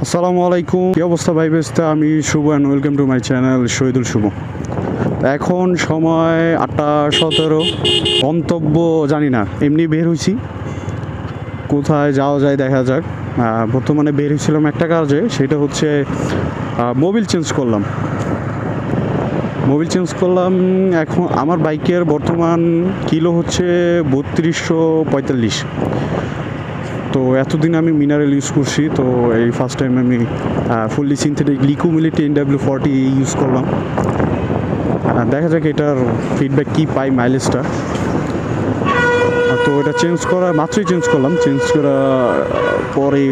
আসসালামু আলাইকুম, কি অবস্থা ভাই? বেস্ট, আমি Shuvo and welcome to my channel Shahidul Shuvo. এখন সময় 8:17, গন্তব্য জানি না, এমনি বের হয়েছি, কোথায় যাওয়া যায় দেখা যাক। বর্তমানে বের হয়েছিলাম একটা কাজে, সেটা হচ্ছে মোবিল চেঞ্জ করলাম। এখন আমার বাইকের বর্তমান কিলো হচ্ছে 3245। তো এতদিন আমি মিনারেল ইউজ করছি, তো এই ফার্স্ট টাইম আমি ফুললি সিনথেটিক লিকুমিলিটি NW40 ইউজ করলাম। দেখা যাক এটার ফিডব্যাক কী পাই, মাইলেজটা। তো এটা মাত্রই চেঞ্জ করলাম। চেঞ্জ করার পরে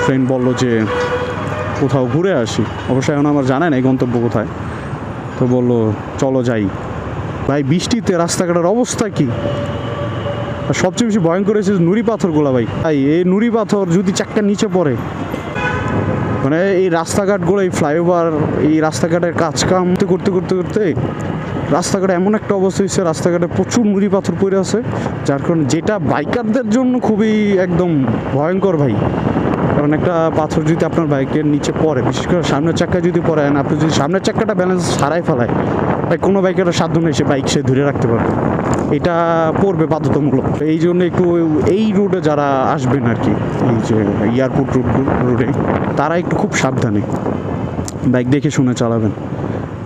ফ্রেন্ড বললো যে কোথাও ঘুরে আসি। অবশ্যই এখন আমার জানা নেই গন্তব্য কোথায়, তো বললো চলো যাই। ভাই বৃষ্টিতে রাস্তাঘাটের অবস্থা কি! আর সবচেয়ে বেশি ভয়ঙ্কর হয়েছে নুড়ি পাথরগুলো। ভাই এই নুড়ি পাথর যদি চাক্কার নিচে পড়ে, মানে এই রাস্তাঘাটগুলো, এই ফ্লাইওভার, এই রাস্তাঘাটের কাজ কাম করতে করতে করতে রাস্তাঘাটে এমন একটা অবস্থা হয়েছে, রাস্তাঘাটে প্রচুর নুড়ি পাথর পড়ে আছে, যার কারণে যেটা বাইকারদের জন্য খুবই একদম ভয়ঙ্কর ভাই। কারণ একটা পাথর যদি আপনার বাইকের নিচে পড়ে, বিশেষ করে সামনের চাক্কায় যদি পড়ে, আর আপনি যদি সামনের চাক্কাটা ব্যালেন্স হারাই ফেলায়, ভাই কোনো বাইকের সাধ্য নেই সে বাইক সে ধরে রাখতে পারবে। এটা পড়বে বাধ্যতামূলক। এই জন্য একটু এই রোডে যারা আসবেন আর কি, এই যে এয়ারপোর্ট রোডে, তারা একটু খুব সাবধানে বাইক দেখে শুনে চালাবেন।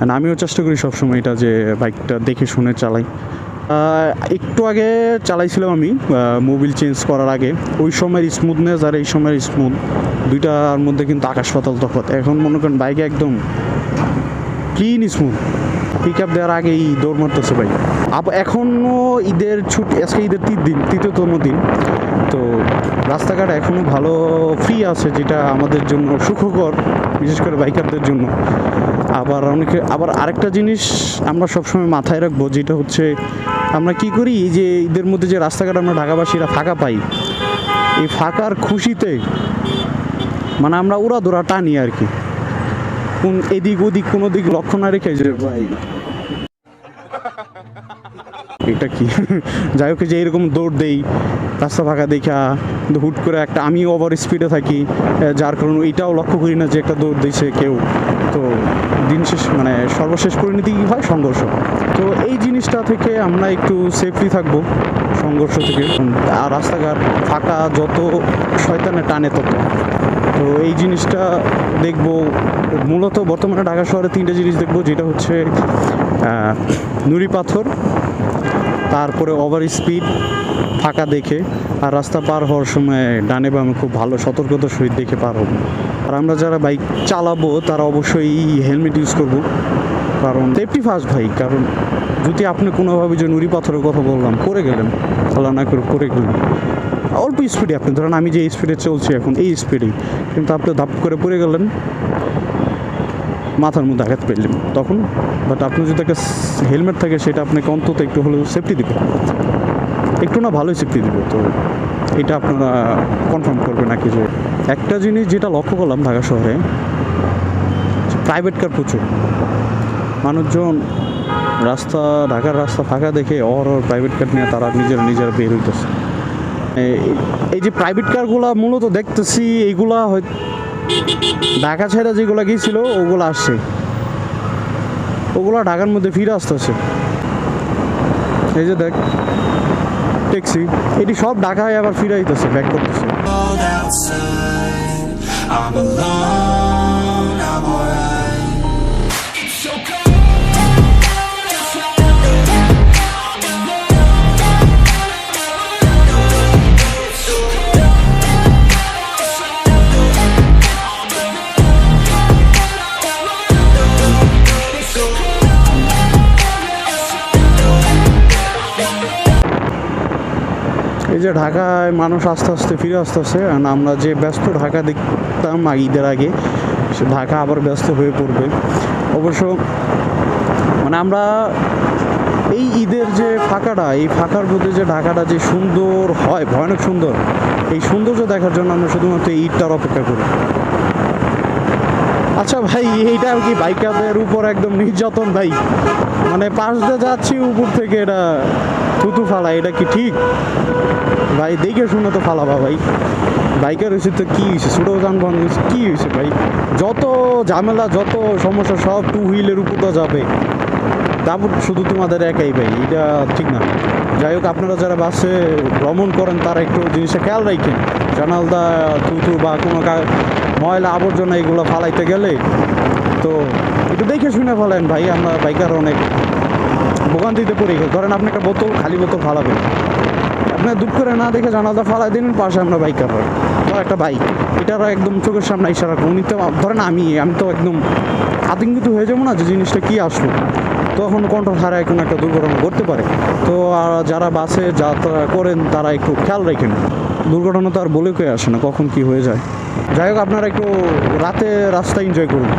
আর আমিও চেষ্টা করি সবসময় এটা, যে বাইকটা দেখে শুনে চালাই। একটু আগে চালাইছিলাম আমি মোবিল চেঞ্জ করার আগে, ওই সময়ের স্মুথনেস আর এই সময়ের স্মুথ দুইটার মধ্যে কিন্তু আকাশ পাতাল তফাৎ। এখন মনে করেন বাইকে একদম ক্লিন স্মুথ, পিক আপ দেওয়ার আগেই দৌড় মারতেছে ভাই। এখনও ঈদের ছুটি, আজকে ঈদের তৃতীয়তম দিন, তো রাস্তাঘাট এখনও ভালো ফ্রি আছে, যেটা আমাদের জন্য সুখকর, বিশেষ করে বাইকারদের জন্য। আবার আরেকটা জিনিস আমরা সবসময় মাথায় রাখবো, যেটা হচ্ছে আমরা কি করি, যে ঈদের মধ্যে যে রাস্তাঘাট আমরা ঢাকাবাসীরা ফাঁকা পাই, এই ফাঁকার খুশিতে মানে আমরা উড়াধুরা টানি আর কি, কোন এদিক ওদিক কোনো দিক লক্ষ্য না রেখে, যে ভাই এটা কি যাই হোক, যে এরকম দৌড় দেই রাস্তা ফাঁকা দেখা, কিন্তু হুট করে একটা, আমি ওভার স্পিডে থাকি, যার কারণে এইটাও লক্ষ্য করি না যে একটা দৌড় দিয়েছে কেউ। তো দিন শেষ মানে সর্বশেষ পরিণতি কী হয়, সংঘর্ষ। তো এই জিনিসটা থেকে আমরা একটু সেফলি থাকবো সংঘর্ষ থেকে। আর রাস্তাঘাট ফাঁকা যত শয়তানে টানে তত, তো এই জিনিসটা দেখবো। মূলত বর্তমানে ঢাকা শহরে 3টে জিনিস দেখবো, যেটা হচ্ছে নুড়ি পাথর, তারপরে ওভার স্পিড ফাঁকা দেখে, আর রাস্তা পার হওয়ার সময় ডানে বামে খুব ভালো সতর্কতার সহিত দেখে পার হবো। আর আমরা যারা বাইক চালাবো তারা অবশ্যই হেলমেট ইউজ করব, কারণ সেফটি ফার্স্ট ভাই। কারণ যদি আপনি কোনোভাবে, যে নুড়ি পাথরের কথা বললাম, পড়ে গেলেন, চালা না করে পড়ে গেলেন অল্প স্পিডে, আপনি ধরেন আমি যে স্পিডে চলছি এখন এই স্পিডেই, কিন্তু আপনি ধাপ করে পড়ে গেলেন, মাথার মধ্যে আঘাত পেলেন তখন। বাট আপনি যদি একটা হেলমেট থাকে, সেটা আপনাকে অন্তত একটু হলেও সেফটি দেবে, একটু না ভালোই সেফটি দেবে। তো এটা আপনারা কনফার্ম করবেন নাকি। যে একটা জিনিস যেটা লক্ষ্য করলাম ঢাকা শহরে, প্রাইভেট কার প্রচুর, মানুষজন ঢাকার রাস্তা ফাঁকা দেখে প্রাইভেট কার নিয়ে তারা নিজেরা বের হইতেছে। এই যে প্রাইভেট কারগুলা মূলত দেখতেছি, এইগুলা হয়তো ঢাকা ছেড়ে যেগুলো গিয়েছিল ওগুলো আসছে, ওগুলো ঢাকার মধ্যে ফিরে আসতেছে। এই যে দেখ ট্যাক্সি, এটি সব ঢাকায় আবার ফিরে আইতেছে, ব্যাক করতেছে। এই যে ঢাকায় মানুষ আস্তে আস্তে ফিরে আসতেছে, আর আমরা যে ব্যস্ত ঢাকা দেখতাম ঈদের আগে, সে ঢাকা আবার ব্যস্ত হয়ে পড়বে অবশ্য। মানে আমরা এই ঈদের যে ফাঁকাটা, এই ফাঁকার মধ্যে যে ঢাকাটা যে সুন্দর হয়, ভয়ানক সুন্দর, এই সৌন্দর্য দেখার জন্য আমরা শুধুমাত্র ঈদটার অপেক্ষা করি। আচ্ছা ভাই, এইটা আর কি বাইকারদের উপর একদম নির্যাতন ভাই, মানে পাশ দিয়ে যাচ্ছি উপর থেকে এটা থুতু ফালা, এটা কি ঠিক ভাই? দেখে শুনে তো ফালাবা ভাই, বাইকার হয়েছে তো কী হয়েছে, ছোটো যানবাহন হয়েছে কী হয়েছে ভাই, যত ঝামেলা যত সমস্যা সব টু হুইলের উপর তো যাবে, তারপর শুধু তোমাদের একাই ভাই, এটা ঠিক না। যাই হোক, আপনারা যারা বাসে ভ্রমণ করেন তারা একটু জিনিসটা খেয়াল রাখেন, জানালদা থুতু বা কোনো ময়লা আবর্জনা এগুলো ফালাইতে গেলে তো একটু দেখে শুনে ফেলেন ভাই। আমরা বাইকার অনেক ভোগান্তিতে পড়ে গেছে। ধরেন আপনি একটা বোতল, খালি বোতল ফালাবেন, আপনার দুধ করে না দেখে জানালদা ফালাই দিন, পাশে আমরা বাইকার হয় তো একটা বাইক, এটারও একদম চোখের সামনে ইশারা করুন। উনি তো ধরেন আমি তো একদম আতঙ্কিত হয়ে যাবো না যে জিনিসটা কী আসলো, তখন কন্ট্রোল হারায় কোনো একটা দুর্ঘটনা ঘটতে পারে। তো যারা বাসে যাত্রা করেন তারা একটু খেয়াল রাখেন, দুর্ঘটনা তো আর বলে কয়ে আসে না কখন কি হয়ে যায়। যাই হোক, আপনারা একটু রাতে রাস্তা এনজয় করুন।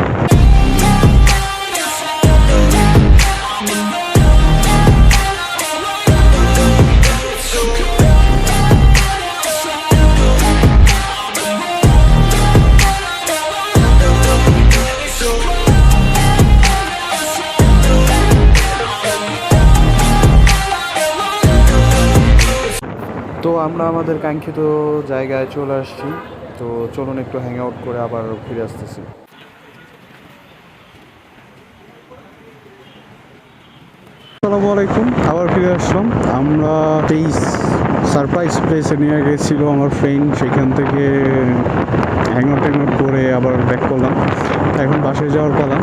তো আমরা আমাদের কাঙ্ক্ষিত জায়গায় চলে আসছি, তো চলুন একটু হ্যাং আউট করে আবার ফিরে আসতেছি। আসসালামু আলাইকুম, আবার ফিরে আসলাম। আমরা এই সারপ্রাইজ প্লেসে নিয়ে গেছিলো আমার ফ্রেন্ড, সেখান থেকে হ্যাং আউট করে আবার ব্যাক করলাম। এখন বাসায় যাওয়ার পালা।